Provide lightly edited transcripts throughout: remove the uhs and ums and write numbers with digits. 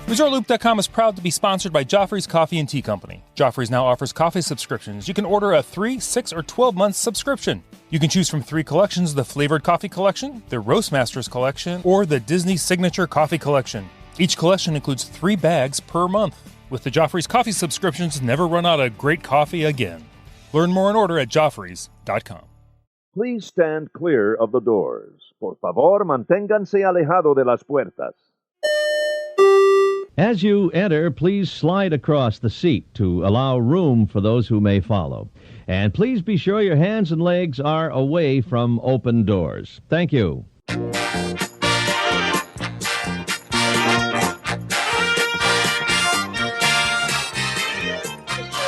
ResortLoop.com is proud to be sponsored by Joffrey's Coffee and Tea Company. Joffrey's now offers coffee subscriptions. You can order a 3, 6, or 12-month subscription. You can choose from 3 collections: the Flavored Coffee Collection, the Roastmasters Collection, or the Disney Signature Coffee Collection. Each collection includes 3 bags per month. With the Joffrey's Coffee subscriptions, never run out of great coffee again. Learn more and order at Joffreys.com. Please stand clear of the doors. Por favor, manténganse alejado de las puertas. As you enter, please slide across the seat to allow room for those who may follow. And please be sure your hands and legs are away from open doors. Thank you.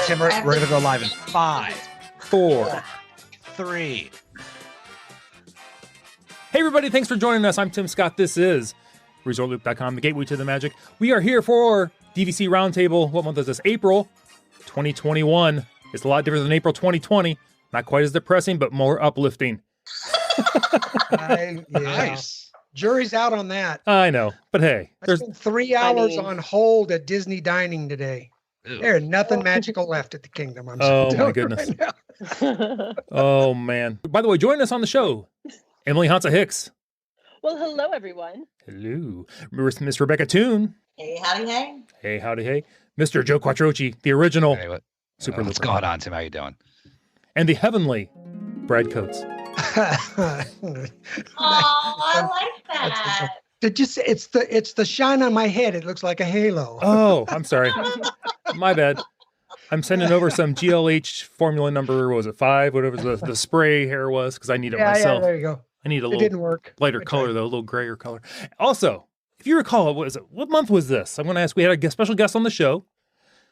Tim, we're going to go live in 5, 4, 3. Hey everybody, thanks for joining us. I'm Tim Scott. This is ResortLoop.com, the gateway to the magic. We are here for DVC Roundtable. What month is this? April 2021. It's a lot different than April 2020. Not quite as depressing, but more uplifting. Nice. Jury's out on that. I know, but hey. I spent 3 hours on hold at Disney Dining today. Ew. There's nothing magical left at the kingdom. Oh my goodness. Right oh man. By the way, join us on the show, Emily Hansa Hicks. Well, hello, everyone. Hello. Miss Rebecca Toone. Hey, howdy, hey. Hey, howdy, hey. Mr. Joe Quattrochi, the original. Hey, what's going on, Tim? How you doing? And the heavenly Brad Coates. Oh, I like that. Did you say it's the shine on my head? It looks like a halo. Oh, I'm sorry. My bad. I'm sending over some GLH formula number, what was it, 5? Whatever the spray hair was, because I need it myself. Yeah, there you go. I need a little didn't work. lighter color, though, a little grayer color. Also, if you recall, what month was this? I'm going to ask. We had a special guest on the show.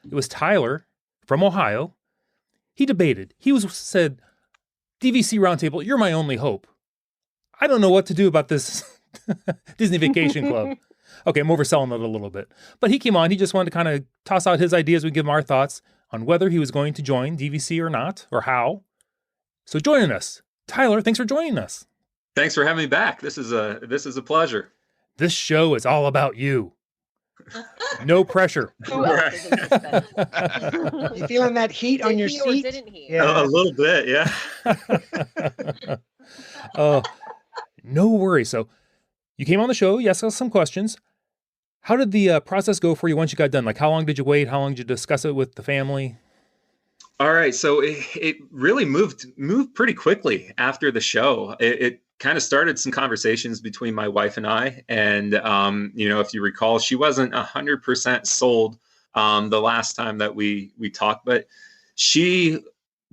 It was Tyler from Ohio. He debated. He said, DVC Roundtable, you're my only hope. I don't know what to do about this Disney Vacation Club. Okay, I'm overselling it a little bit. But he came on. He just wanted to kind of toss out his ideas. We give him our thoughts on whether he was going to join DVC or not, or how. So joining us, Tyler, thanks for joining us. Thanks for having me back. This is a pleasure. This show is all about you. No pressure. You feeling that heat on your seat? Didn't he? Yeah. A little bit, yeah. No worries. So you came on the show. You asked us some questions. How did the process go for you once you got done? Like, how long did you wait? How long did you discuss it with the family? All right. So it really moved pretty quickly after the show. It kind of started some conversations between my wife and I. And, if you recall, she wasn't 100% sold the last time that we talked, but she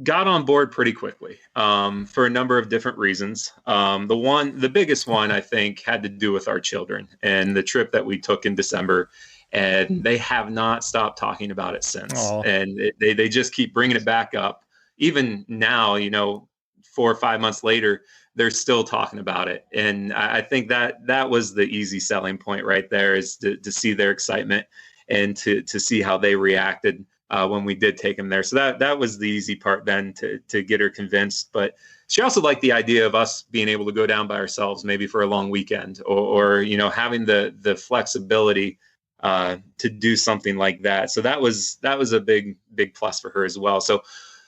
got on board pretty quickly for a number of different reasons. The biggest one, I think, had to do with our children and the trip that we took in December. And they have not stopped talking about it since. Aww. And they just keep bringing it back up. Even now, 4 or 5 months later, they're still talking about it. And I think that was the easy selling point right there, is to see their excitement and to see how they reacted when we did take them there. So that was the easy part then, to get her convinced. But she also liked the idea of us being able to go down by ourselves, maybe for a long weekend, or having the flexibility to do something like that. So that was a big plus for her as well. So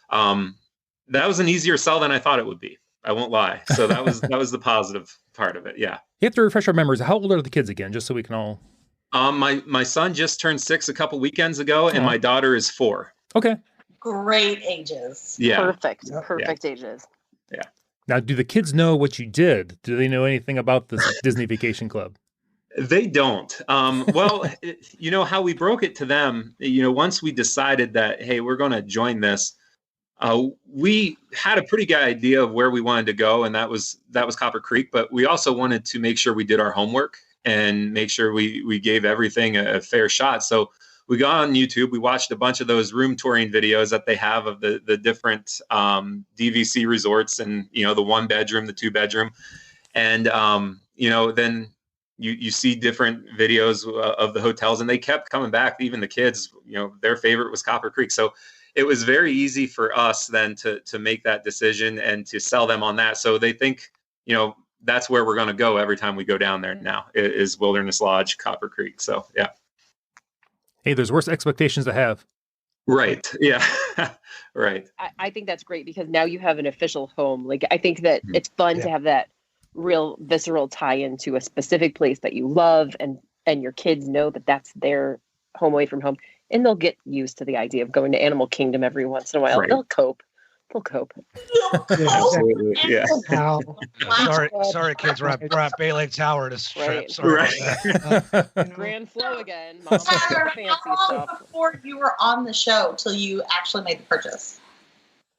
that was an easier sell than I thought it would be. I won't lie. So that was the positive part of it. Yeah. You have to refresh our memories. How old are the kids again, just so we can all... My son just turned 6 a couple weekends ago, and my daughter is 4. Okay. Great ages. Yeah. Perfect ages. Yeah. Now, do the kids know what you did? Do they know anything about this Disney Vacation Club? They don't. Well, how we broke it to them, once we decided that, hey, we're going to join this, we had a pretty good idea of where we wanted to go, and that was Copper Creek. But we also wanted to make sure we did our homework and make sure we gave everything a fair shot. So we got on YouTube. We watched a bunch of those room touring videos that they have of the different DVC resorts, and the 1-bedroom, the 2-bedroom, and then you see different videos of the hotels, and they kept coming back. Even the kids, their favorite was Copper Creek. So it was very easy for us then to make that decision and to sell them on that. So they think, that's where we're going to go every time we go down there now, is Wilderness Lodge, Copper Creek. So, yeah. Hey, there's worse expectations to have. Right. Yeah. Right. I think that's great because now you have an official home. Like, I think that it's fun to have that real visceral tie-in to a specific place that you love, and your kids know that that's their home away from home, and they'll get used to the idea of going to Animal Kingdom every once in a while. Right. They'll cope. Absolutely. Yeah. Sorry, kids. We're at Bay Lake Tower this trip. Right. Sorry. Grand Flow again. Mom, Tyler, fancy how long stuff. before you were on the show till you actually made the purchase?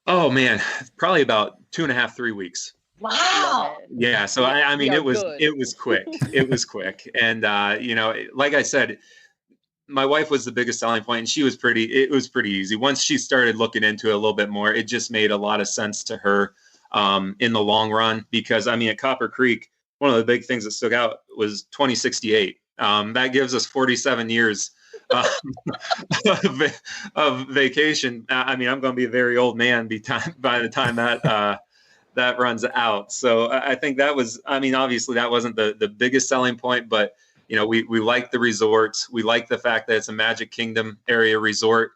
Oh man, probably about 2.5, 3 weeks. Wow. Yeah. So I mean, Yeah, it was good. quick. It was quick. And like I said, my wife was the biggest selling point, and it was pretty easy. Once she started looking into it a little bit more, it just made a lot of sense to her in the long run, because I mean, at Copper Creek, one of the big things that stuck out was 2068. That gives us 47 years of vacation. I mean, I'm going to be a very old man by the time that runs out. So I think that was, I mean, obviously that wasn't the biggest selling point, but we like the resorts. We like the fact that it's a Magic Kingdom area resort,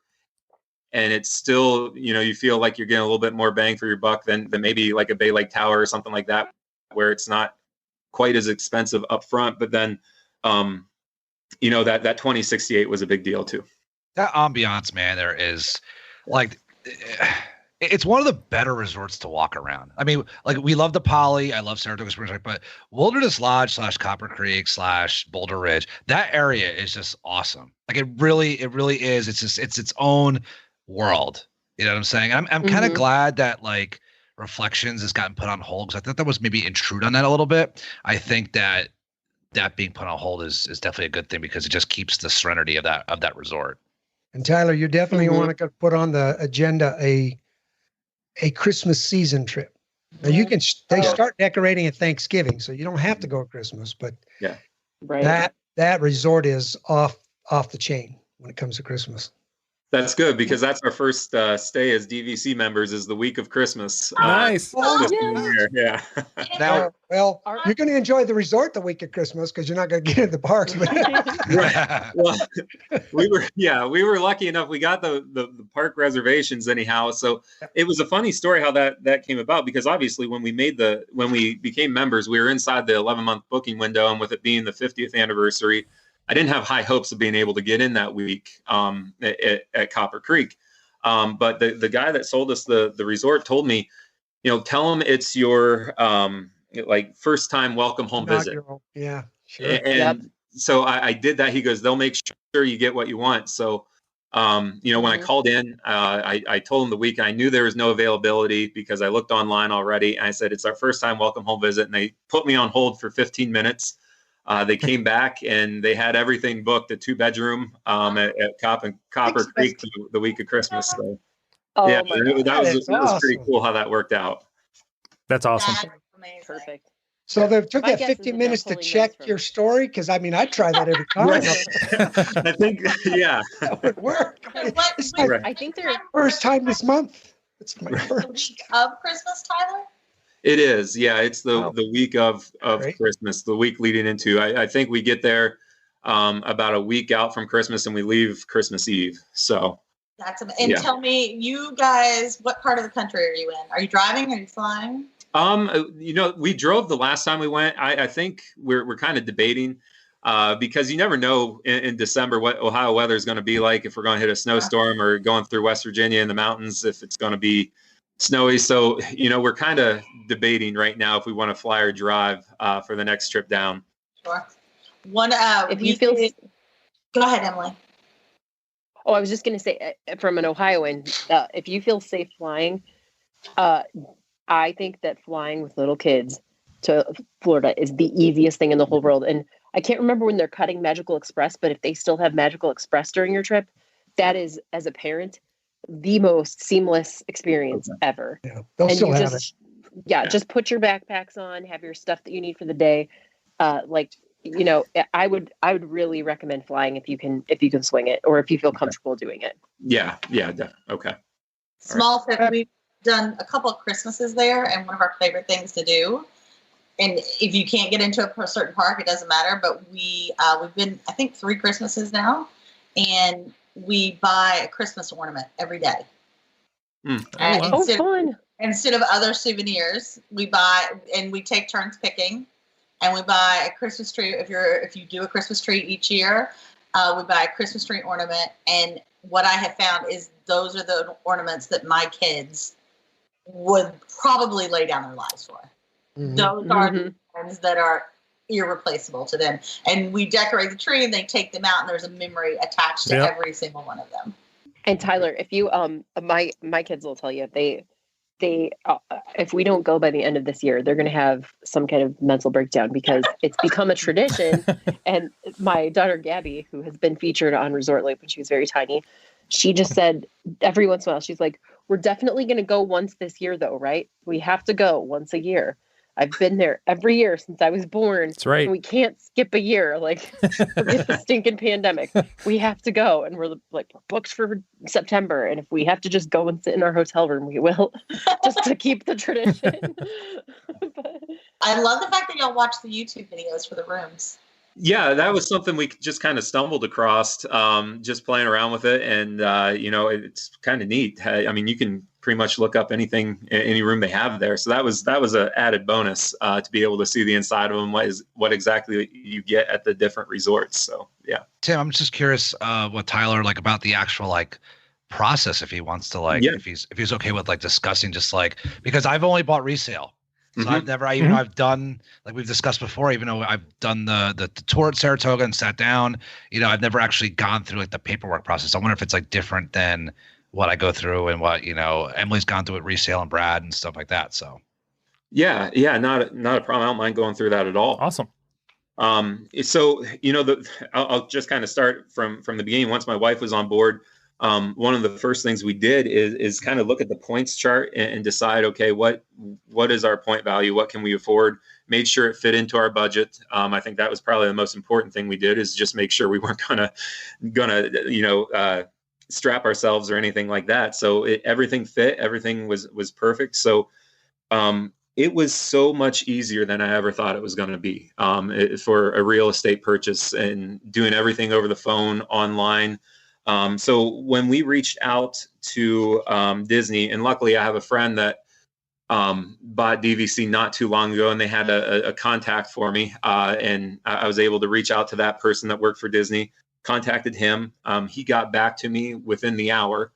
and it's still, you feel like you're getting a little bit more bang for your buck than maybe like a Bay Lake Tower or something like that, where it's not quite as expensive up front. But then, that 2068 was a big deal too. That ambiance, man, there is like, it's one of the better resorts to walk around. I mean, like, we love the Poly. I love Saratoga Springs, but Wilderness Lodge / Copper Creek / Boulder Ridge, that area is just awesome. Like, it really is. It's its own world. You know what I'm saying? I'm kind of glad that like Reflections has gotten put on hold, because I thought that was maybe intrude on that a little bit. I think that being put on hold is definitely a good thing, because it just keeps the serenity of that resort. And Tyler, you definitely want to put on the agenda a Christmas season trip. Now they start decorating at Thanksgiving, so you don't have to go at Christmas, but that resort is off the chain when it comes to Christmas. That's good, because that's our first stay as DVC members, is the week of Christmas. Nice. Yeah. Now, well, you're going to enjoy the resort the week of Christmas, because you're not going to get into the parks. Right. Well, we were lucky enough. We got the park reservations anyhow. So it was a funny story how that came about, because obviously when we became members, we were inside the 11-month booking window, and with it being the 50th anniversary, I didn't have high hopes of being able to get in that week at Copper Creek. But the guy that sold us the resort told me, tell him it's your first time welcome home visit. Yeah, sure. And so I did that. He goes, they'll make sure you get what you want. So, when I called in, I told him the week, I knew there was no availability because I looked online already. And I said, it's our first time welcome home visit. And they put me on hold for 15 minutes. They came back and they had everything booked, a 2-bedroom at Copper Creek the week of Christmas. So that was pretty cool how that worked out. That's awesome. That's Perfect. So they took My that guess 15 is minutes to they're check pulling your notes story, because I mean, I'd try that every time. I think, yeah. That would work. It's my I think they're first time this month. It's my the first. week of Christmas, Tyler? It is. Yeah. It's the week of Great. Christmas, the week leading into, I think we get there about a week out from Christmas, and we leave Christmas Eve. So That's amazing. And tell me, you guys, what part of the country are you in? Are you driving? Are you flying? We drove the last time we went. I think we're kind of debating because you never know in December what Ohio weather is going to be like, if we're going to hit a snowstorm or going through West Virginia in the mountains, if it's going to be snowy. So, we're kind of debating right now if we want to fly or drive for the next trip down. Sure. Go ahead, Emily. Oh, I was just going to say, from an Ohioan, if you feel safe flying, I think that flying with little kids to Florida is the easiest thing in the whole world. And I can't remember when they're cutting Magical Express, but if they still have Magical Express during your trip, that is, as a parent, the most seamless experience ever. Yeah, they'll and still you have just, just put your backpacks on, have your stuff that you need for the day. I would really recommend flying if you can swing it, or if you feel comfortable doing it. Yeah. Okay. Small tip, we've done a couple of Christmases there, and one of our favorite things to do, and if you can't get into a certain park, it doesn't matter, but we've been, I think, 3 Christmases now, and we buy a Christmas ornament every day. Fun. Instead of other souvenirs, we buy, and we take turns picking, and we buy a Christmas tree. If you do a Christmas tree each year, we buy a Christmas tree ornament. And what I have found is those are the ornaments that my kids would probably lay down their lives for. Mm-hmm. Those are the ones that are irreplaceable to them. And we decorate the tree, and they take them out, and there's a memory attached to every single one of them. And Tyler, if you my kids will tell you, they if we don't go by the end of this year, they're going to have some kind of mental breakdown, because it's become a tradition. And my daughter Gabby, who has been featured on Resort Loop when she was very tiny, she just said every once in a while, she's like, "We're definitely going to go once this year, though, right? We have to go once a year. I've been there every year since I was born. That's right. And we can't skip a year. Like, forget the stinking pandemic. We have to go." And we're like, we're booked for September. And if we have to just go and sit in our hotel room, we will, just to keep the tradition. I love the fact that y'all watch the YouTube videos for the rooms. Yeah, that was something we just kind of stumbled across, just playing around with it. And, it's kind of neat. I mean, you can pretty much look up any room they have there. So that was an added bonus to be able to see the inside of them, what exactly you get at the different resorts. So, yeah. Tim, I'm just curious what Tyler, like, about the actual, like, process, if he wants to, like, if he's okay with, like, discussing just, like, because I've only bought resale. So I've never, even though I've done, like we've discussed before, even though I've done the tour at Saratoga and sat down, I've never actually gone through like the paperwork process. I wonder if it's like different than what I go through and what, Emily's gone through at resale and Brad and stuff like that. So. Yeah. Not a problem. I don't mind going through that at all. Awesome. So, I'll just kind of start from the beginning. Once my wife was on board, one of the first things we did is kind of look at the points chart and decide, okay, what is our point value? What can we afford? Made sure it fit into our budget. I think that was probably the most important thing we did, is just make sure we weren't gonna strap ourselves or anything like that. So everything fit, everything was perfect. So, it was so much easier than I ever thought it was going to be, for a real estate purchase, and doing everything over the phone, online. So when we reached out to Disney, and luckily I have a friend that bought DVC not too long ago, and they had a contact for me, and I was able to reach out to that person that worked for Disney, contacted him. He got back to me within the hour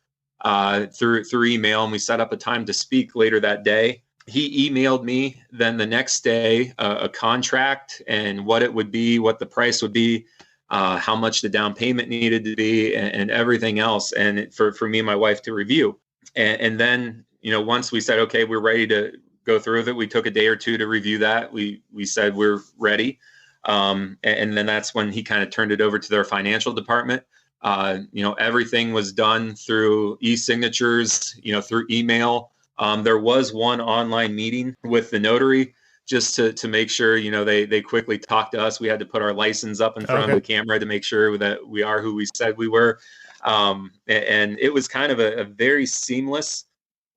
through email, and we set up a time to speak later that day. He emailed me then the next day a contract and what it would be, what the price would be, how much the down payment needed to be, and everything else, and for me and my wife to review. And then, once we said, okay, we're ready to go through with it, we took a day or two to review that. We said we're ready. And then that's when he kind of turned it over to their financial department. Everything was done through e-signatures, through email. There was one online meeting with the notary, just to make sure, they quickly talked to us. We had to put our license up in front of the camera to make sure that we are who we said we were. And it was kind of a very seamless,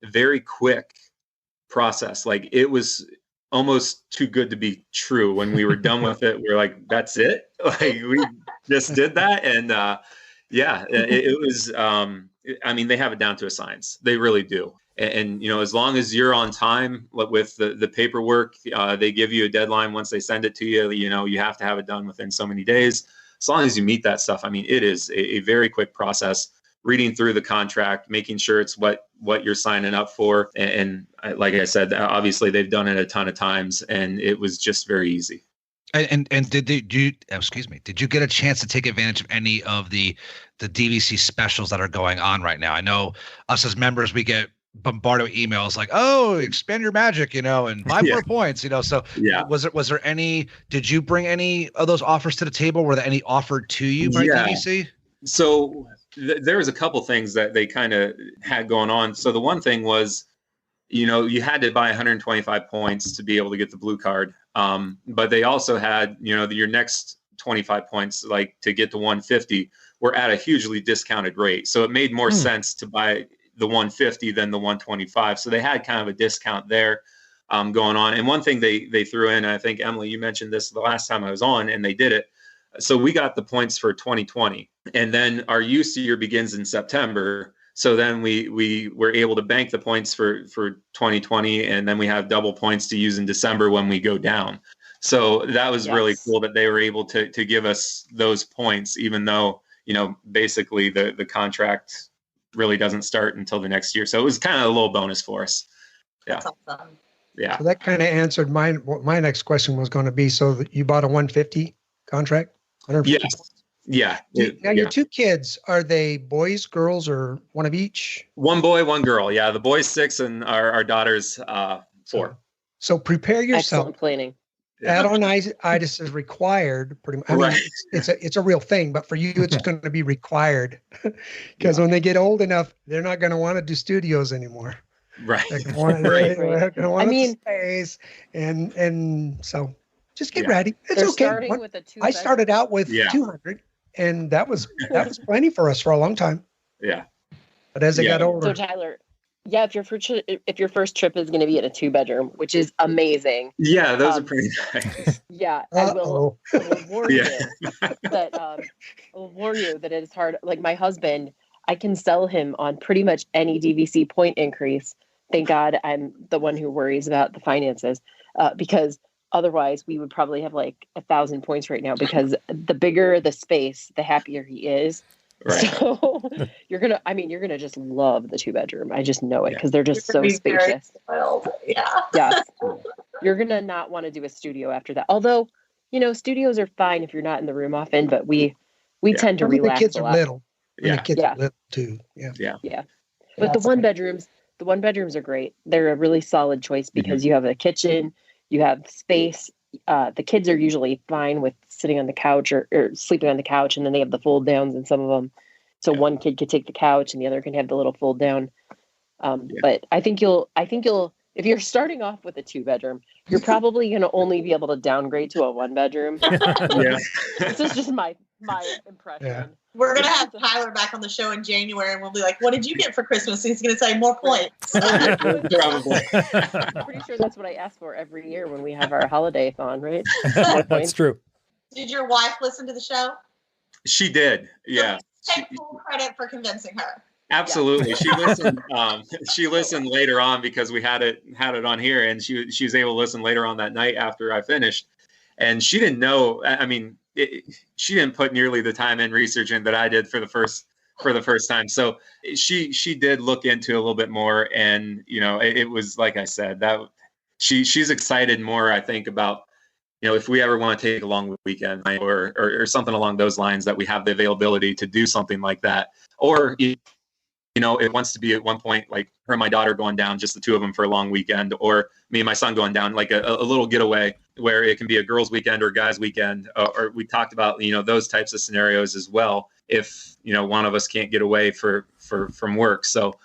very quick process. Like, it was almost too good to be true. When we were done with it, we were like, that's it. Like, we just did that. And it was, they have it down to a science. They really do. And as long as you're on time with the paperwork, they give you a deadline once they send it to you. You have to have it done within so many days. As long as you meet that stuff, it is a very quick process. Reading through the contract, making sure it's what you're signing up for, and like I said, obviously they've done it a ton of times, and it was just very easy. And did you get a chance to take advantage of any of the DVC specials that are going on right now? I know us as members, we get bombarded with emails like, "Oh, expand your magic," and 5 more points, So was there any? Did you bring any of those offers to the table? Were there any offered to you by DVC? So there was a couple things that they kind of had going on. So the one thing was, you had to buy 125 points to be able to get the blue card. But they also had, your next 25 points, like to get to 150, were at a hugely discounted rate. So it made more sense to buy the 150 than the 125. So they had kind of a discount there going on. And one thing they threw in, and I think, Emily, you mentioned this the last time I was on, and they did it. So we got the points for 2020. and then our use year begins in September. So then we were able to bank the points for 2020, and then we have double points to use in December when we go down. So that was really cool that they were able to give us those points, even though, basically the contract really doesn't start until the next year. So it was kind of a little bonus for us. Yeah. That's awesome. Yeah. So that kind of answered what my next question was going to be. So that you bought a 150 contract? 150 Yes. Yeah. Now, your two kids, are they boys, girls, or one of each? One boy, one girl. Yeah. The boy's 6 and our daughter's 4. So prepare yourself. Excellent planning. Add-on-itis is required. Pretty much. I mean, it's a real thing, but for you, it's going to be required because when they get old enough, they're not going to want to do studios anymore. Right. They're going to want space, and so just get ready. It's okay. Starting with a I started out with 200, and that was plenty for us for a long time. Yeah. But as I got older, so Tyler. Yeah, if your first trip is going to be in a 2-bedroom, which is amazing. Yeah, those are pretty nice. Yeah, I will warn you that I will warn you that it is hard. Like my husband, I can sell him on pretty much any DVC point increase. Thank God I'm the one who worries about the finances, because otherwise we would probably have like 1,000 points right now. Because the bigger the space, the happier he is. Right. So you're gonna just love the 2-bedroom. I just know it because they're just so spacious. Yes. You're gonna not want to do a studio after that. Although, studios are fine if you're not in the room often, but we tend to relax. The kids a lot. are little. The kids are little too. Yeah. But the 1-bedrooms are great. They're a really solid choice because you have a kitchen, you have space. The kids are usually fine with sitting on the couch or sleeping on the couch, and then they have the fold downs in some of them. So one kid could take the couch and the other can have the little fold down. But I think you'll, if you're starting off with a 2-bedroom, you're probably going to only be able to downgrade to a 1-bedroom. This is just my impression. Yeah. We're going to have Tyler back on the show in January, and we'll be like, what did you get for Christmas? He's going to say more points. Probably. I'm pretty sure that's what I ask for every year when we have our holiday-thon, right? That's true. Did your wife listen to the show? She did. Yeah. So take full credit for convincing her. Absolutely. She listened. She listened later on because we had it on here, and she was able to listen later on that night after I finished. And she didn't know. I mean, she didn't put nearly the time in researching that I did for the first time. So she did look into a little bit more, and it was like I said, that she's excited more, I think, about if we ever want to take a long weekend or something along those lines, that we have the availability to do something like that. Or it wants to be at one point like her and my daughter going down, just the two of them for a long weekend, or me and my son going down, like a little getaway where it can be a girls' weekend or guys' weekend. Or we talked about, those types of scenarios as well, if, one of us can't get away from work. So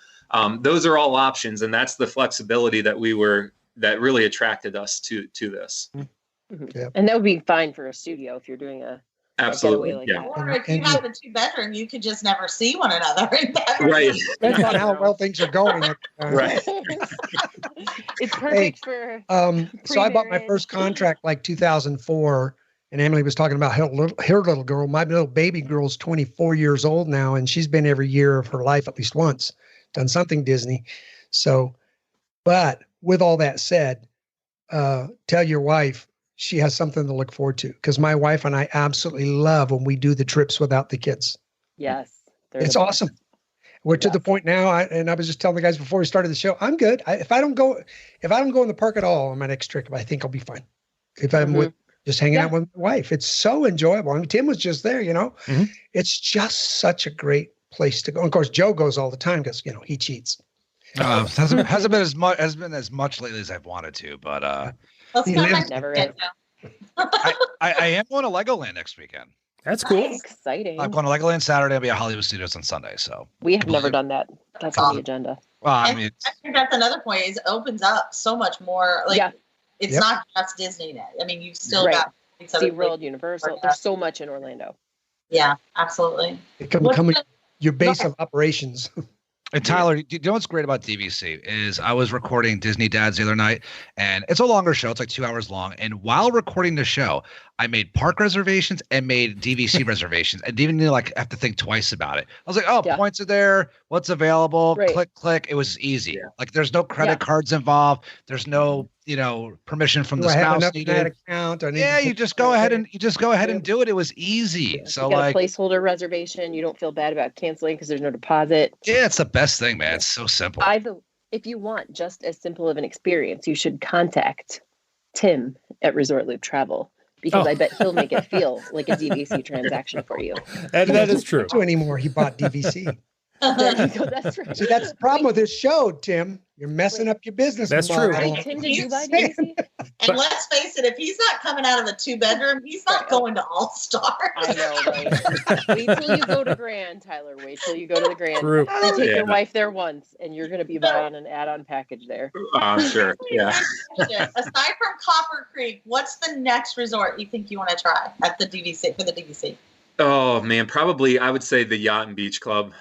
those are all options. And that's the flexibility that really attracted us to this. Mm-hmm. Yeah. And that would be fine for a studio if you're doing absolutely like yeah. that. Or if you have a 2-bedroom, you could just never see one another in that room. Right. Depends on how well things are going. Right. It's perfect for so I bought my first contract like 2004, and Emily was talking about her little girl. My little baby girl's 24 years old now, and she's been every year of her life at least once, done something Disney. So, but with all that said, tell your wife she has something to look forward to, because my wife and I absolutely love when we do the trips without the kids. Yes. It's awesome. We're to the point now, and I was just telling the guys before we started the show, I'm good. If I don't go in the park at all on my next trip, I think I'll be fine. If I'm just hanging out with my wife, it's so enjoyable. I mean, Tim was just there, It's just such a great place to go. And of course, Joe goes all the time because he cheats. Hasn't been as much lately as I've wanted to, but never is. I am going to Legoland next weekend. That's cool. That's exciting. I'm going to Legoland Saturday. I'll be at Hollywood Studios on Sunday. So we have never done that. That's on the agenda. Well, I think that's another point. Is it opens up so much more. Like it's not just Disney. I mean, you've still got SeaWorld, Universal. There's so much in Orlando. Yeah, absolutely. It can become your base of operations. And Tyler, you know what's great about DVC is I was recording Disney Dads the other night, and it's a longer show. It's like 2 hours long. And while recording the show, I made park reservations and made DVC reservations. I didn't even have to think twice about it. I was like, oh, points are there. What's available? Right. Click, click. It was easy. Like there's no credit cards involved. There's no, permission from the spouse needed. Account or you just go ahead and do it. It was easy. Yeah. So you got a placeholder reservation. You don't feel bad about canceling because there's no deposit. Yeah, it's the best thing, man. It's so simple. If you want just as simple of an experience, you should contact Tim at Resort Loop Travel, because I bet he'll make it feel like a DVC transaction for you. That is true. Anymore, he bought DVC. There you go. That's right. See, that's the problem with this show, Tim. You're messing up your business. That's true. Hey, Tim, did you buy DVC? And let's face it, if he's not coming out of a 2-bedroom, he's not going to All Star. I know, right? Wait till you go to Grand, Tyler. Wait till you go to the Grand. True. You take your wife there once, and you're going to be buying an add-on package there. I'm sure. Yeah. Aside from Copper Creek, what's the next resort you think you want to try at the DVC for the DVC? Oh man, probably I would say the Yacht and Beach Club.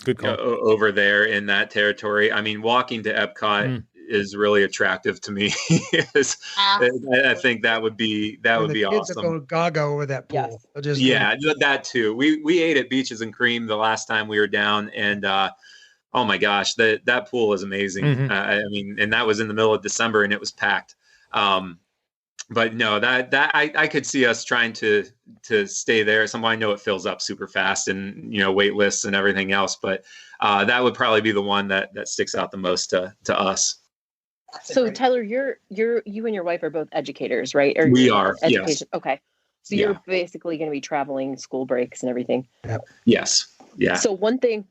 Good call. Over there in that territory. I mean, walking to Epcot is really attractive to me. I think that would be awesome. Kids are going gaga over that pool. Yes. That too. We ate at Beaches and Cream the last time we were down, and oh my gosh, that pool is amazing. I mean, and that was in the middle of December, and it was packed. But no, that I could see us trying to stay there at some point. I know it fills up super fast, and wait lists and everything else. But that would probably be the one that sticks out the most to us. So Tyler, you and your wife are both educators, right? Or we are. Education. Yes. Okay. So you're basically going to be traveling school breaks and everything. Yep. Yes. Yeah. So one thing,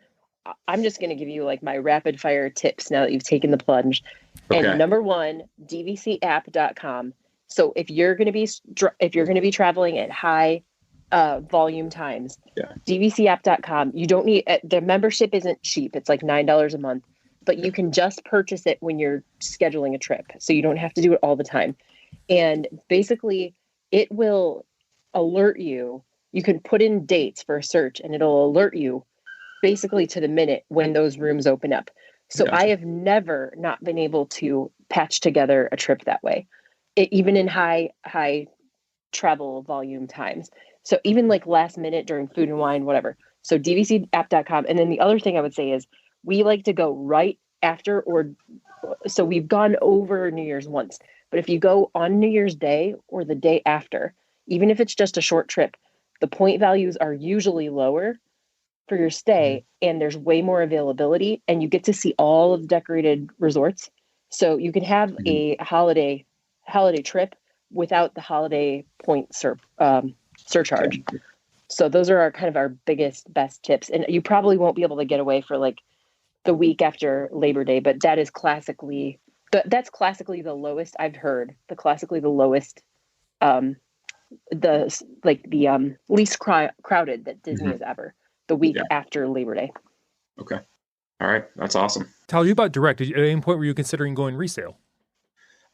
I'm just going to give you my rapid fire tips now that you've taken the plunge. Okay. And number one, DVCapp.com. So if you're going to be traveling at high volume times, DVCapp.com, you don't need the membership isn't cheap. It's like $9 a month, but you can just purchase it when you're scheduling a trip. So you don't have to do it all the time. And basically it will alert you. You can put in dates for a search and it'll alert you basically to the minute when those rooms open up. So I have never not been able to patch together a trip that way. Even in high travel volume times. So even last minute during food and wine, whatever. So DVCapp.com. And then the other thing I would say is we like to go right after so we've gone over New Year's once, but if you go on New Year's Day or the day after, even if it's just a short trip, the point values are usually lower for your stay and there's way more availability and you get to see all of the decorated resorts. So you can have a holiday trip without the holiday point surcharge. So those are our best tips. And you probably won't be able to get away for the week after Labor Day, but that is classically the lowest I've heard. The lowest, the least crowded that Disney has ever. The week after Labor Day. Okay. All right. That's awesome. Tyler, you bought direct. At any point were you considering going resale?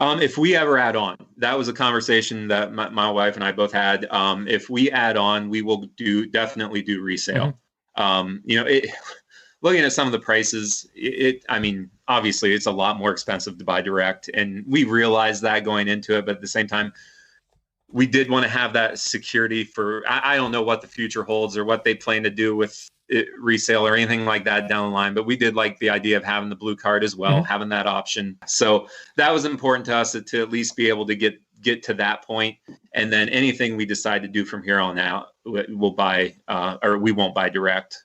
If we ever add on, that was a conversation that my wife and I both had. If we add on, we will definitely do resale. Looking at some of the prices, obviously it's a lot more expensive to buy direct, and we realized that going into it. But at the same time, we did want to have that security for. I don't know what the future holds or what they plan to do with resale or anything like that down the line, but we did like the idea of having the blue card as well, having that option. So that was important to us to at least be able to get to that point. And then anything we decide to do from here on out, we'll buy or we won't buy direct.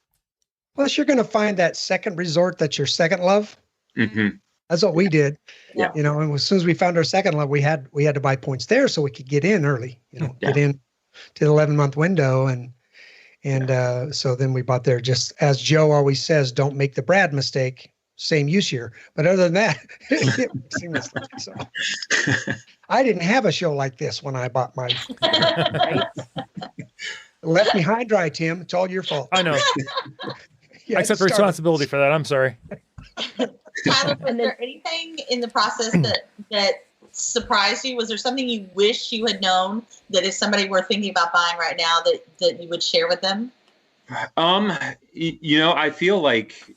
Plus, you're going to find that second resort that's your second love. That's what we did. Yeah. And as soon as we found our second love, we had to buy points there so we could get in early. Get in to the 11-month window and so then we bought there. Just as Joe always says, don't make the Brad mistake. Same use year, but other than that, so I didn't have a show like this when I bought mine. Left me high dry, Tim. It's all your fault. I know. I accept responsibility for that. I'm sorry. Tyler, was there anything in the process that surprised you? Was there something you wish you had known that if somebody were thinking about buying right now that you would share with them? I feel like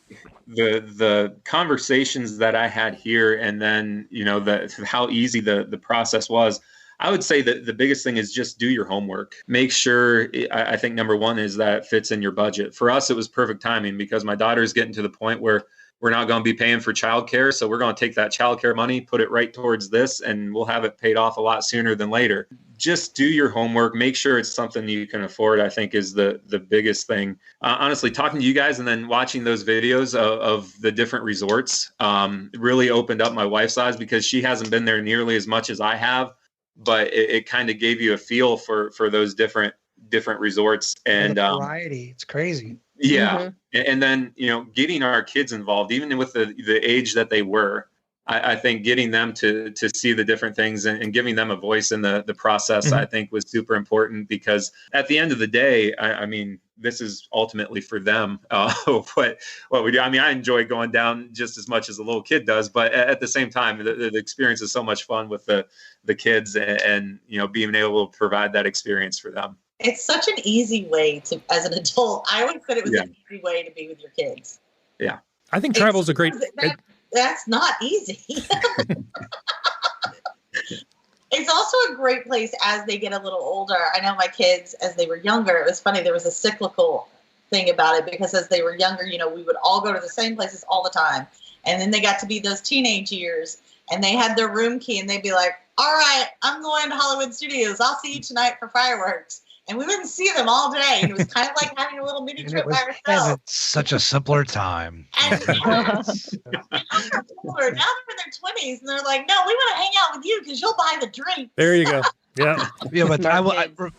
the conversations that I had here, and then, you know, how easy the process was. I would say that the biggest thing is just do your homework. Make sure, I think number one is that it fits in your budget. For us, it was perfect timing because my daughter is getting to the point where we're not going to be paying for childcare. So we're going to take that childcare money, put it right towards this, and we'll have it paid off a lot sooner than later. Just do your homework. Make sure it's something you can afford, I think, is the biggest thing. Honestly, talking to you guys and then watching those videos of the different resorts really opened up my wife's eyes, because she hasn't been there nearly as much as I have. But it kind of gave you a feel for those different resorts, and the variety. It's crazy. Yeah. And then, you know, getting our kids involved, even with the age that they were, I think getting them to see the different things and giving them a voice in the process, I think was super important, because at the end of the day, I mean, this is ultimately for them. What we do. I mean, I enjoy going down just as much as a little kid does, but at the same time, the experience is so much fun with the kids, and, you know, being able to provide that experience for them. It's such an easy way to, as an adult, I always said it was an easy way to be with your kids. Yeah. I think travel is a great... That's not easy. It's also a great place as they get a little older. I know my kids, as they were younger, it was funny. There was a cyclical thing about it, because as they were younger, you know, we would all go to the same places all the time. And then they got to be those teenage years, and they had their room key, and they'd be like, all right, I'm going to Hollywood Studios. I'll see you tonight for fireworks. And we wouldn't see them all day. And it was kind of like having a little mini trip by ourselves. Such a simpler time. And now they're older. Now they're in their 20s, and they're like, no, we want to hang out with you because you'll buy the drink. There you go. Yeah. Yeah, but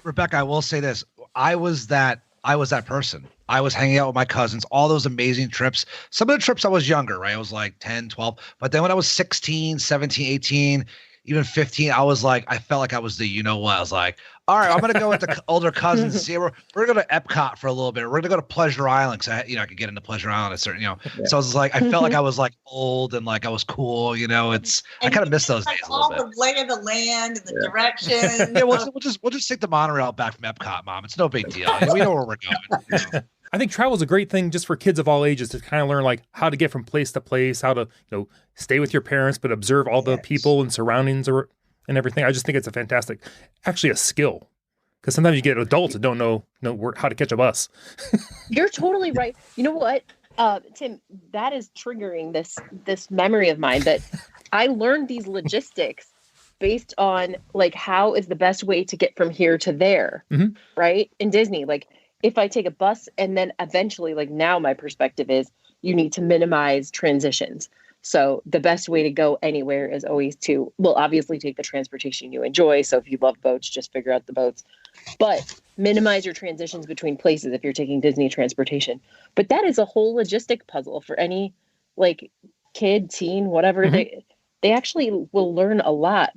Rebecca, I will say this. I was that person. I was hanging out with my cousins, all those amazing trips. Some of the trips I was younger, right? I was like 10, 12. But then when I was 16, 17, 18, even 15, I was like, I felt like I was the, you know what? I was like, all right, I'm going to go with the older cousins and see. We're going to go to Epcot for a little bit. We're going to go to Pleasure Island, because I could get into Pleasure Island at certain, So I was like, I felt like I was like old and like I was cool, I kind of miss those days a little bit. All the lay of the land and the directions. Yeah, we'll just take the monorail back from Epcot, Mom. It's no big deal. We know where we're going. I think travel is a great thing just for kids of all ages to kind of learn like how to get from place to place, how to, stay with your parents, but observe all the people and surroundings and everything. I just think it's actually a skill, because sometimes you get adults that don't know how to catch a bus. You're totally right. You know what, Tim, that is triggering this memory of mine, that I learned these logistics based on like how is the best way to get from here to there, right? In Disney, like if I take a bus, and then eventually, like now my perspective is you need to minimize transitions. So the best way to go anywhere is always to, well, obviously take the transportation you enjoy. So if you love boats, just figure out the boats, but minimize your transitions between places if you're taking Disney transportation. But that is a whole logistic puzzle for any like kid, teen, whatever. They actually will learn a lot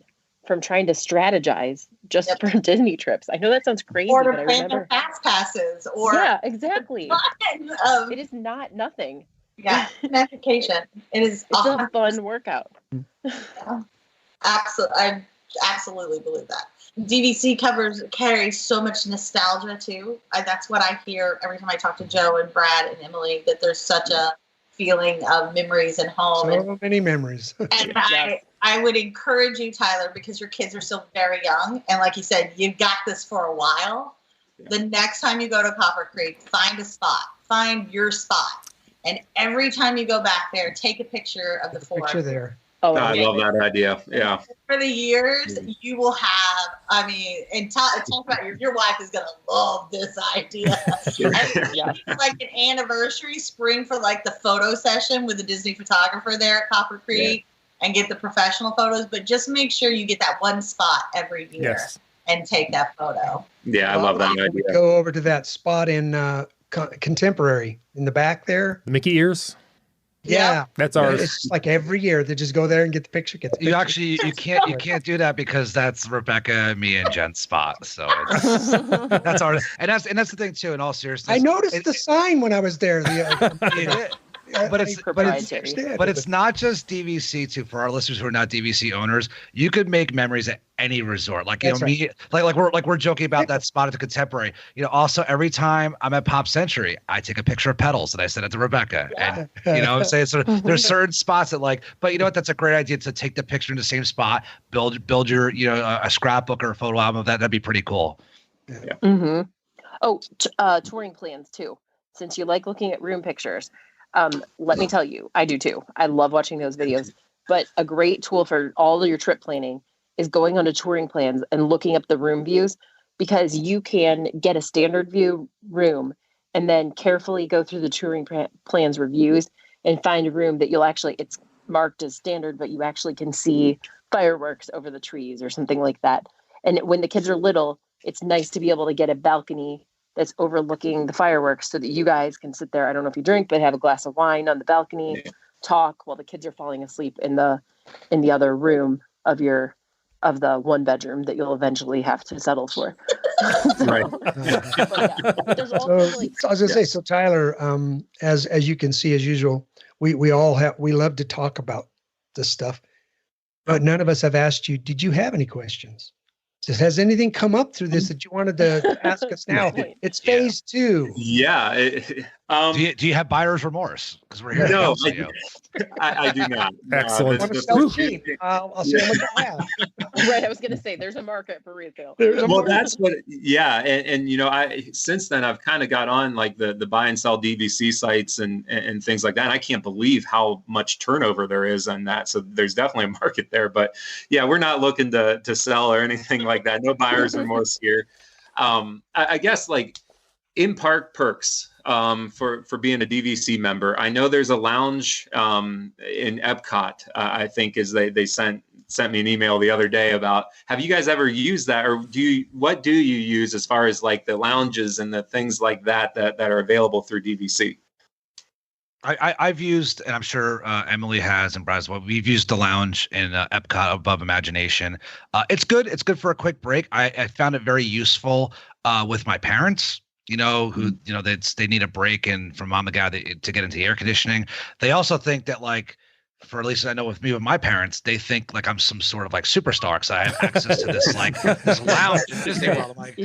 from trying to strategize just for Disney trips. I know that sounds crazy, or but to I plan remember. their fast passes, or yeah, exactly. It is not nothing. Yeah, education. It's a fun workout. Absolutely, I absolutely believe that. DVC carries so much nostalgia too. That's what I hear every time I talk to Joe and Brad and Emily, that there's such a feeling of memories and home. So many memories. And I would encourage you, Tyler, because your kids are still very young, and like you said, you've got this for a while. The next time you go to Copper Creek, find a spot, find your spot. And every time you go back there, take a picture of the fort. Picture there. Oh, I love that idea. Yeah. For the years, you will have, and talk about your wife is going to love this idea. Like an anniversary spring for like the photo session with the Disney photographer there at Copper Creek and get the professional photos. But just make sure you get that one spot every year and take that photo. Yeah, I love that idea. Go over to that spot in Contemporary in the back there. The Mickey ears. Yeah, that's ours. It's like every year they just go there and get the picture. You can't do that because that's Rebecca, me, and Jen's spot. So that's ours, and that's the thing too. In all seriousness, I noticed the sign when I was there. but it's not just DVC too. For our listeners who are not DVC owners, you could make memories at any resort. Like, you know, me, like we're joking about that spot at the Contemporary. You know, also every time I'm at Pop Century, I take a picture of Petals and I send it to Rebecca. And you know what I'm saying? So there's certain spots that like, but you know what? That's a great idea to take the picture in the same spot, build your, you know, a scrapbook or a photo album of that. That'd be pretty cool. Yeah. Oh, touring plans too. Since you like looking at room pictures, let me tell you, I do too. I love watching those videos. But a great tool for all of your trip planning is going onto touring plans and looking up the room views, because you can get a standard view room and then carefully go through the touring plans reviews and find a room that you'll actually, it's marked as standard, but you actually can see fireworks over the trees or something like that. And when the kids are little, it's nice to be able to get a balcony that's overlooking the fireworks so that you guys can sit there. I don't know if you drink, but have a glass of wine on the balcony, talk while the kids are falling asleep in the other room of the one bedroom that you'll eventually have to settle for. Right. I was gonna say, so Tyler, as you can see, as usual, we love to talk about this stuff, but none of us have asked you, did you have any questions? Has anything come up through this that you wanted to ask us now? It's phase 2. Yeah. Do you have buyer's remorse? Because we're here. No, I do not. Excellent. I want to sell cheap. I'll see how much I have. Right. I was going to say there's a market for retail. That's what. Yeah, and you know, since then I've kind of got on like the buy and sell DVC sites and things like that. And I can't believe how much turnover there is on that. So there's definitely a market there. But yeah, we're not looking to sell or anything like that. No buyer's remorse here. I guess like in park perks for being a DVC member. I know there's a lounge in Epcot. I think is they sent me an email the other day about, have you guys ever used that, or what do you use as far as like the lounges and the things like that are available through DVC? I've used, and I'm sure Emily has and Brad as well. We've used the lounge in Epcot above Imagination. It's good. It's good for a quick break. I found it very useful with my parents. You know, who they need a break and from mom and dad to get into the air conditioning. They also think that like, for at least I know with my parents, they think like I'm some sort of like superstar because I have access to this like this lounge in Disney World. I'm like,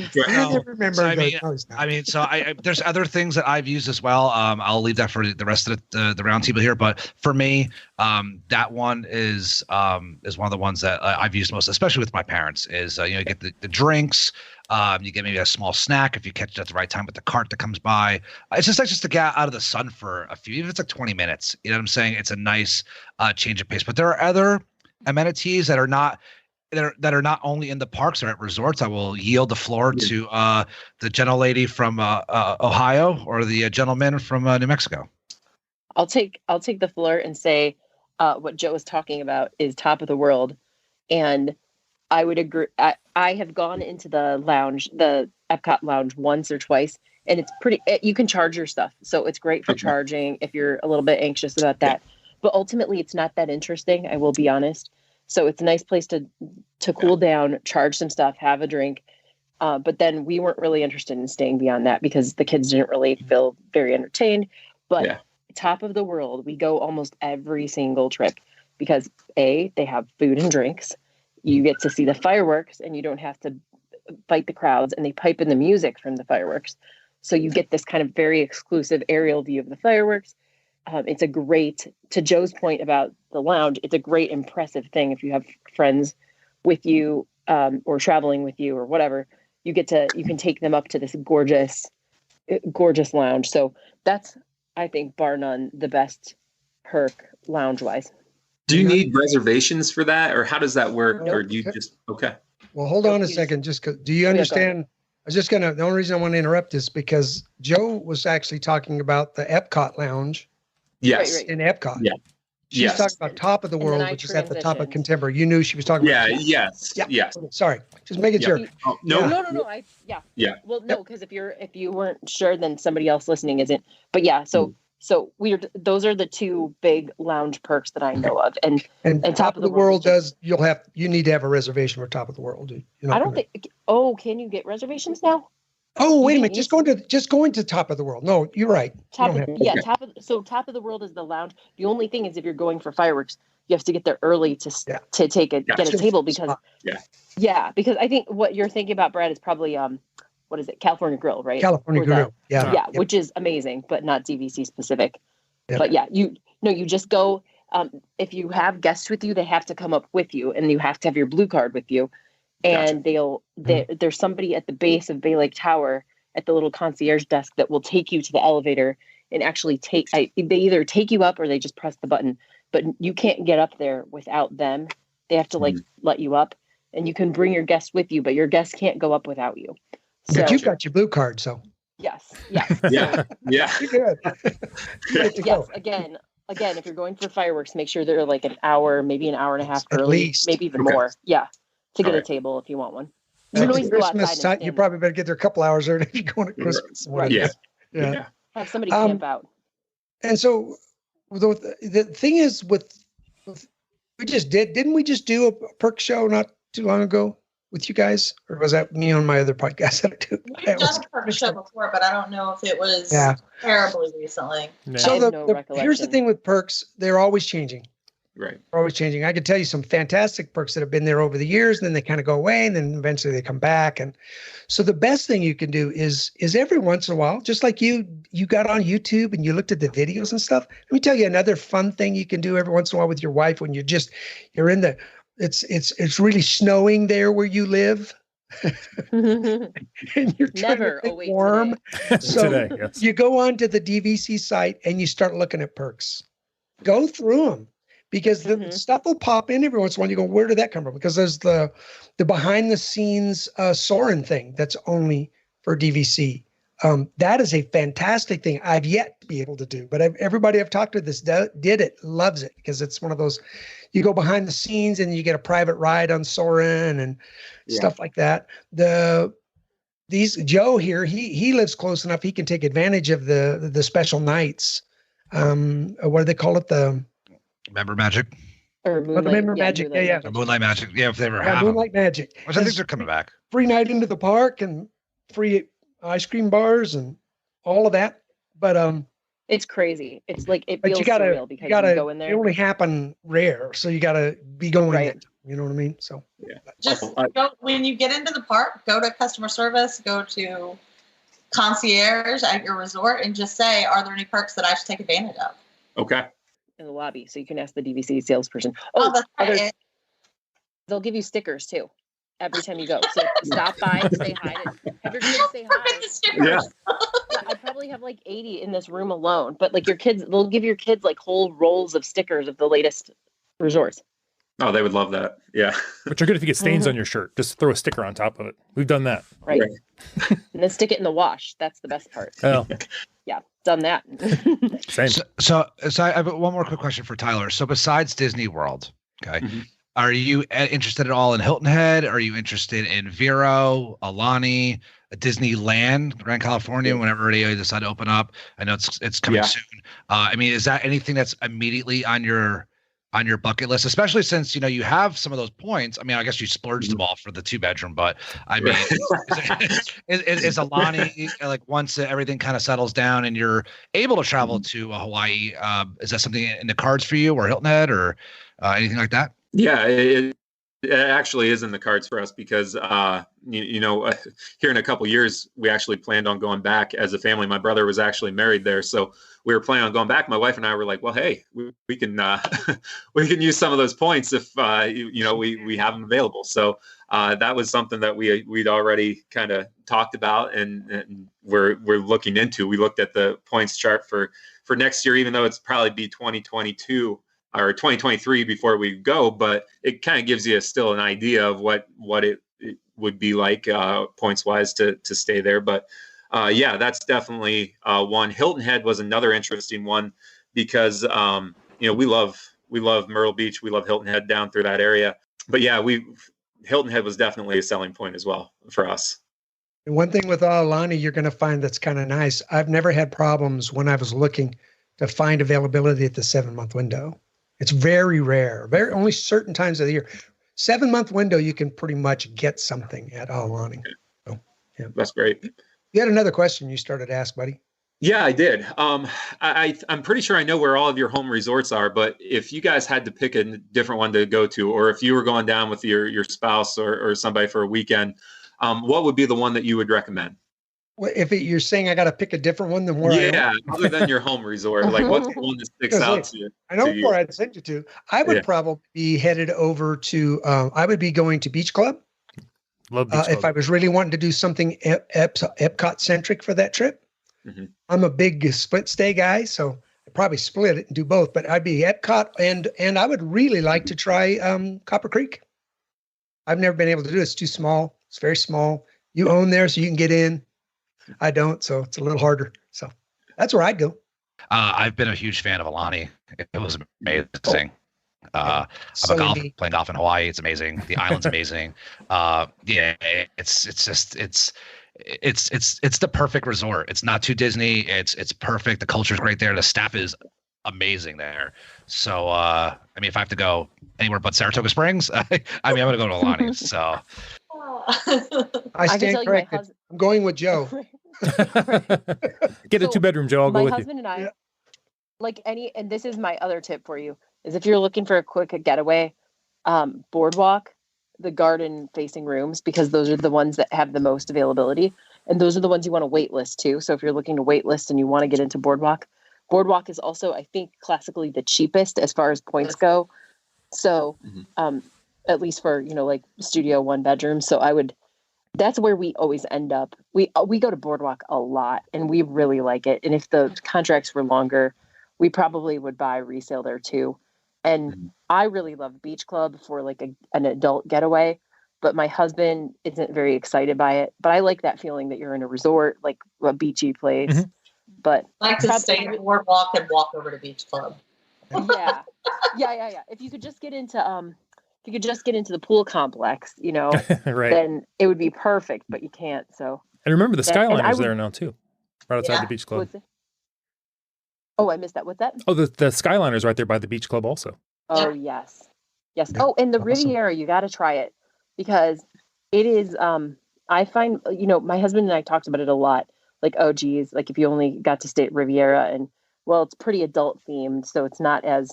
there's other things that I've used as well. I'll leave that for the rest of the roundtable here. But for me, that one is one of the ones that I've used most, especially with my parents. Is you get the drinks. You get maybe a small snack if you catch it at the right time with the cart that comes by. It's just nice just to get out of the sun for a few, even if it's like 20 minutes. You know what I'm saying? It's a nice change of pace. But there are other amenities that are not only in the parks or at resorts. I will yield the floor to the gentle lady from Ohio or the gentleman from New Mexico. I'll take the floor and say what Joe was talking about is top of the world, and I would agree. I have gone into the lounge, the Epcot lounge, once or twice, and it's pretty. You can charge your stuff, so it's great for charging if you're a little bit anxious about that. But ultimately, it's not that interesting. I will be honest. So it's a nice place to cool down, charge some stuff, have a drink. But then we weren't really interested in staying beyond that because the kids didn't really feel very entertained. But top of the world, we go almost every single trip because they have food and drinks. You get to see the fireworks and you don't have to fight the crowds, and they pipe in the music from the fireworks. So you get this kind of very exclusive aerial view of the fireworks. It's a great, to Joe's point about the lounge, it's a great impressive thing if you have friends with you or traveling with you or whatever. You can take them up to this gorgeous lounge. So that's, I think, bar none, the best perk lounge wise. Do you need reservations for that, or how does that work? Nope. Or do you just okay? Well, hold on a second. Do you understand? The only reason I want to interrupt is because Joe was actually talking about the Epcot lounge. Yes. Right. In Epcot. Yeah. She's talking about top of the world, which is at the top of Contemporary. You knew she was talking about. Yes. Okay, sorry. Just making sure. Oh, no. No. Well, no, because if you weren't sure, then somebody else listening isn't. But yeah, so those are the two big lounge perks that I know of. And top of the world you need to have a reservation for top of the world. I don't think. Can you get reservations now? Oh, wait a minute. Just going to Top of the World. No, you're right. Top of the World is the lounge. The only thing is if you're going for fireworks, you have to get there early to get a table because because I think what you're thinking about, Brad, is probably what is it? California Grill, right? California Grill. Which is amazing, but not DVC specific. Yep. But you just go. If you have guests with you, they have to come up with you, and you have to have your blue card with you. And there's somebody at the base of Bay Lake Tower at the little concierge desk that will take you to the elevator and actually they either take you up or they just press the button, but you can't get up there without them. They have to let you up, and you can bring your guests with you, but your guests can't go up without you. So, but you've got your blue card, so. Yes. Yeah. You're good. Yes. Again, if you're going for fireworks, make sure they're like an hour, maybe an hour and a half early, at least. Maybe even more. Yeah. To get a table if you want one. You can always go outside. You probably better get there a couple hours early if you're going to Christmas. Right. Yeah. Have somebody camp out. And so the thing is didn't we just do a perk show not too long ago with you guys? Or was that me on my other podcast that I do? We've done a perk show before, but I don't know if it was terribly recently. Yeah. So here's the thing with perks, they're always changing. Right. They're always changing. I could tell you some fantastic perks that have been there over the years, and then they kind of go away, and then eventually they come back. And so the best thing you can do is every once in a while, just like you got on YouTube and you looked at the videos and stuff. Let me tell you another fun thing you can do every once in a while with your wife when you're in it's really snowing there where you live. And you're trying to stay warm. So you go onto the DVC site and you start looking at perks. Go through them. Because the stuff will pop in every once in a while. You go, where did that come from? Because there's the behind the scenes Soren thing that's only for DVC. That is a fantastic thing. I've yet to be able to do, but everybody I've talked to did it, loves it because it's one of those. You go behind the scenes and you get a private ride on Soren and stuff like that. Joe here, he lives close enough. He can take advantage of the special nights. What do they call it? The Member Magic. Or Moonlight Magic. Or Moonlight Magic. Yeah, if they ever have Moonlight Magic. Which I think they're coming back. Free night into the park and free ice cream bars and all of that. But it's crazy. It's like it feels surreal because you go in there. It only happen rare, so you gotta be going in. You know what I mean? So just go when you get into the park, go to customer service, go to concierge at your resort and just say, are there any perks that I should take advantage of? Okay. In the lobby, so you can ask the DVC salesperson. They'll give you stickers too every time you go. So stop by, say hi, have your kids say hi. Yeah. I probably have like 80 in this room alone, but like your kids, they'll give your kids like whole rolls of stickers of the latest resorts. Oh, they would love that. Yeah. Which are good if you get stains on your shirt. Just throw a sticker on top of it. We've done that. Right. And then stick it in the wash. That's the best part. Oh. Yeah, done that. Same. So I have one more quick question for Tyler. So besides Disney World, okay, are you interested at all in Hilton Head? Are you interested in Vero, Alani, Disneyland, Grand California, whenever they decide to open up? I know it's coming soon. I mean, is that anything that's immediately on your bucket list, especially since, you have some of those points? I mean, I guess you splurged them all for the 2-bedroom, but I mean, is Alani, like once everything kind of settles down and you're able to travel to Hawaii, is that something in the cards for you, or Hilton Head, or anything like that? Yeah, it actually is in the cards for us because, here in a couple of years, we actually planned on going back as a family. My brother was actually married there, so we were planning on going back. My wife and I were like, well, hey, we can we can use some of those points if we have them available. So that was something that we'd already kind of talked about and we're looking into. We looked at the points chart for next year, even though it's probably be 2022 or 2023 before we go, but it kind of gives you still an idea of what it would be like points wise to stay there. But that's definitely one. Hilton Head was another interesting one because we love Myrtle Beach, we love Hilton Head down through that area. But Hilton Head was definitely a selling point as well for us. And one thing with Alani you're going to find that's kind of nice. I've never had problems when I was looking to find availability at the 7-month window. It's very rare, only certain times of the year. 7-month window, you can pretty much get something at Alani. So, That's great. You had another question you started to ask, buddy. Yeah, I did. I'm pretty sure I know where all of your home resorts are, but if you guys had to pick a different one to go to, or if you were going down with your spouse or somebody for a weekend, what would be the one that you would recommend? Well, if you're saying I got to pick a different one than where I am. Other than your home resort, like what's the one that sticks out to you? I know where I'd send you to. I would probably be headed over to, I would be going to Beach Club. Love Beach Club. If I was really wanting to do something Epcot centric for that trip. Mm-hmm. I'm a big split stay guy, so I'd probably split it and do both, but I'd be Epcot and I would really like to try Copper Creek. I've never been able to do it. It's too small. It's very small. You own there, so you can get in. I don't, so it's a little harder. So that's where I'd go. I've been a huge fan of Alani. It was amazing. I'm playing golf in Hawaii. It's amazing. The island's amazing. It's the perfect resort. It's not too Disney. It's perfect. The culture's great there. The staff is amazing there. So if I have to go anywhere but Saratoga Springs, I'm gonna go to Alani. So I stand corrected. I'm going with Joe. Get a 2-bedroom, Joe. I'll go with you. My husband and I, and this is my other tip for you, is if you're looking for a quick getaway, Boardwalk, the garden facing rooms, because those are the ones that have the most availability. And those are the ones you want to wait list too. So if you're looking to wait list and you want to get into Boardwalk is also, I think, classically the cheapest as far as points go. So, at least for, like studio 1-bedroom. So that's where we always end up. We go to Boardwalk a lot and we really like it. And if the contracts were longer, we probably would buy resale there too. And I really love Beach Club for like an adult getaway, but my husband isn't very excited by it. But I like that feeling that you're in a resort, like a beachy place. Mm-hmm. But I like to stay at Boardwalk and walk over to Beach Club. Yeah. If you could just get into the pool complex, right, then it would be perfect. But you can't. So. And remember, the Skyliner's there now too, right outside the Beach Club. Oh, I missed that. What's that? Oh, the Skyliner's right there by the Beach Club also. Oh, yes. Oh, and the Riviera, you got to try it because it is, I find, my husband and I talked about it a lot. Like, oh, geez, like if you only got to stay at Riviera and, well, it's pretty adult themed. So it's not as,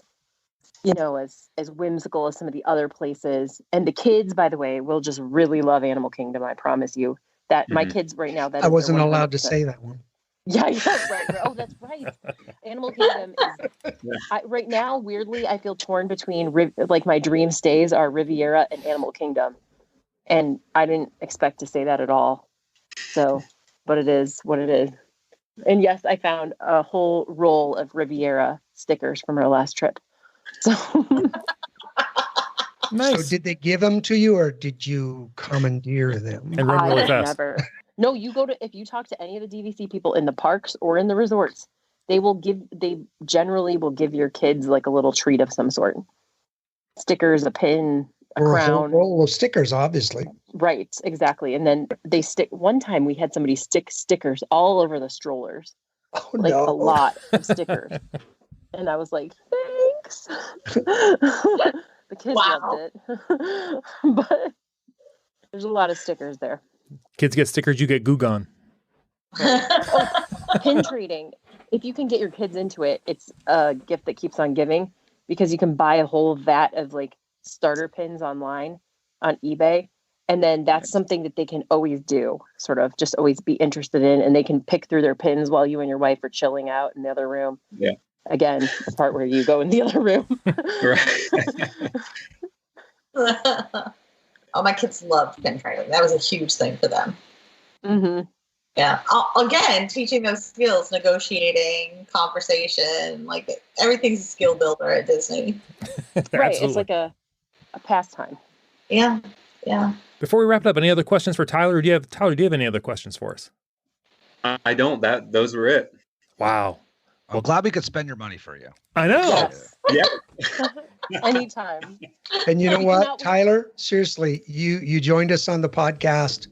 as whimsical as some of the other places. And the kids, by the way, will just really love Animal Kingdom. I promise you that my kids right now. That I wasn't allowed to say that one. Yeah, right. Oh, that's right. Animal Kingdom is right now. Weirdly, I feel torn between my dream stays are Riviera and Animal Kingdom, and I didn't expect to say that at all. So, but it is what it is. And yes, I found a whole roll of Riviera stickers from our last trip. So nice. So did they give them to you, or did you commandeer them? And run really fast. Never. No, if you talk to any of the DVC people in the parks or in the resorts, they generally will give your kids like a little treat of some sort. Stickers, a pin, a crown. A roll of stickers, obviously. Right, exactly. And then one time we had somebody stick stickers all over the strollers. Oh, a lot of stickers. And I was like, thanks. The kids loved it. But there's a lot of stickers there. Kids get stickers, you get Goo Gone. Pin trading. If you can get your kids into it, it's a gift that keeps on giving because you can buy a whole vat of like starter pins online on eBay. And then that's something that they can always do, sort of just always be interested in. And they can pick through their pins while you and your wife are chilling out in the other room. Yeah. Again, the part where you go in the other room. Right. Oh, my kids loved pin trading. That was a huge thing for them. Mm-hmm. Yeah. Again, teaching those skills, negotiating, conversation, like everything's a skill builder at Disney. Right. It's like a pastime. Yeah. Yeah. Before we wrap it up, any other questions for Tyler? Do you have any other questions for us? I don't. Those were it. Wow. I'm glad we could spend your money for you. I know. Yes. Yep. Anytime. And you know what, Tyler? Seriously, you joined us on the podcast,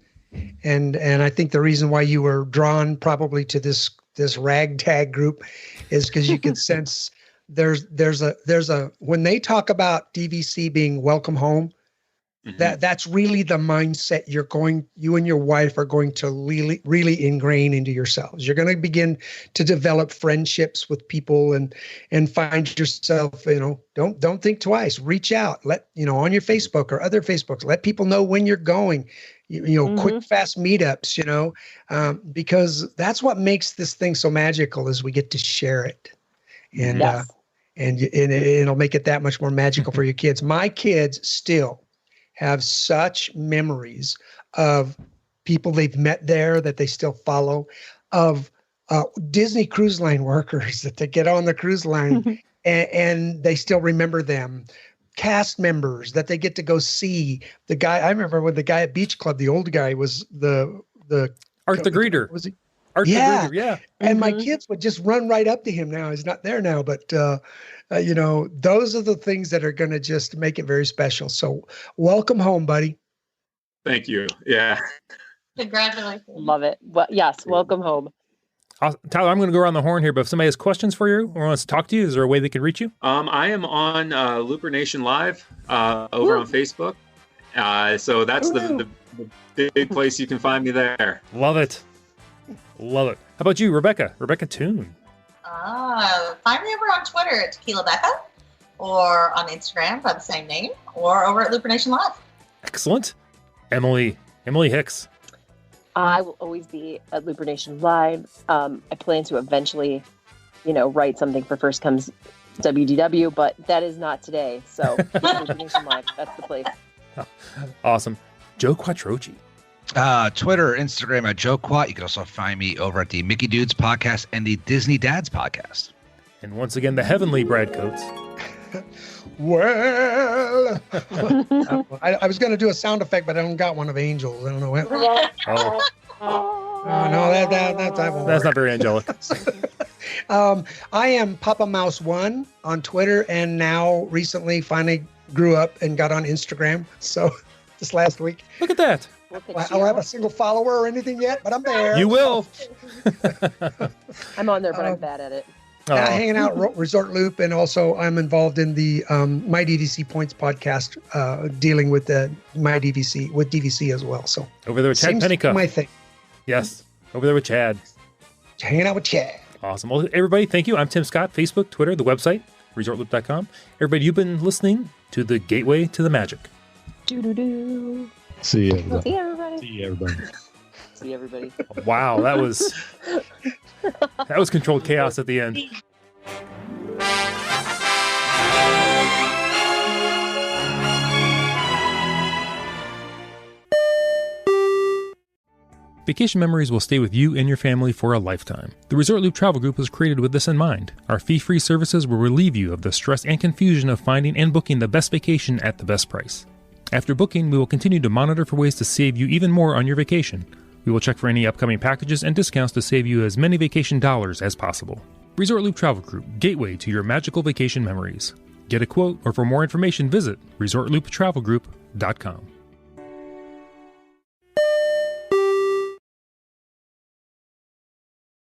and I think the reason why you were drawn probably to this ragtag group is because you can sense there's a when they talk about DVC being welcome home, That's really the mindset you and your wife are going to really ingrain into yourselves. You're going to begin to develop friendships with people and find yourself, don't think twice, reach out, on your Facebook or other Facebooks, let people know when you're going, quick, fast meetups, because that's what makes this thing so magical is we get to share it. And, and it'll make it that much more magical for your kids. My kids still have such memories of people they've met there that they still follow, of Disney Cruise Line workers that they get on the cruise line and they still remember them. Cast members that they get to go see. The guy, I remember when the guy at Beach Club, the old guy, was the Art the Greeter. Was he? Art the Greeter, yeah. And my kids would just run right up to him now. He's not there now, but those are the things that are going to just make it very special. So welcome home, buddy. Thank you. Yeah. Congratulations. Love it. Well, yes, welcome home. Tyler, I'm going to go around the horn here, but if somebody has questions for you or wants to talk to you, is there a way they can reach you? I am on Looper Nation Live over on Facebook. So that's the big place you can find me there. Love it. Love it. How about you, Rebecca? Rebecca Toon. Find me over on Twitter at Tequila Becca, or on Instagram by the same name, or over at Looper Nation Live. Excellent. Emily Hicks. I will always be at Looper Nation Live. I plan to eventually, write something for First Comes WDW, but that is not today. So Looper Nation Live, that's the place. Awesome. Joe Quattrochi. Twitter, Instagram at Joe Quat. You can also find me over at the Mickey Dudes podcast and the Disney Dads podcast. And once again, the heavenly Brad Coates. Well, I was going to do a sound effect, but I don't got one of angels. I don't know what. No, that's not very angelic. I am Papa Mouse 1 on Twitter, and now recently finally grew up and got on Instagram. So just last week. Look at that. I don't have a single follower or anything yet, but I'm there. You will. I'm on there, but I'm bad at it. I'm hanging out at Resort Loop, and also I'm involved in the My DVC Points podcast, dealing with My DVC with DVC as well. So over there with Chad Pennycuff. My thing. Yes, over there with Chad. Hanging out with Chad. Awesome. Well, everybody, thank you. I'm Tim Scott. Facebook, Twitter, the website, ResortLoop.com. Everybody, you've been listening to the Gateway to the Magic. Doo-doo-doo. See you, everybody. See everybody. See you, everybody. See everybody. Wow, that was controlled chaos at the end. Vacation memories will stay with you and your family for a lifetime. The Resort Loop Travel Group was created with this in mind. Our fee-free services will relieve you of the stress and confusion of finding and booking the best vacation at the best price. After booking, we will continue to monitor for ways to save you even more on your vacation. We will check for any upcoming packages and discounts to save you as many vacation dollars as possible. Resort Loop Travel Group, gateway to your magical vacation memories. Get a quote, or for more information, visit ResortLoopTravelGroup.com.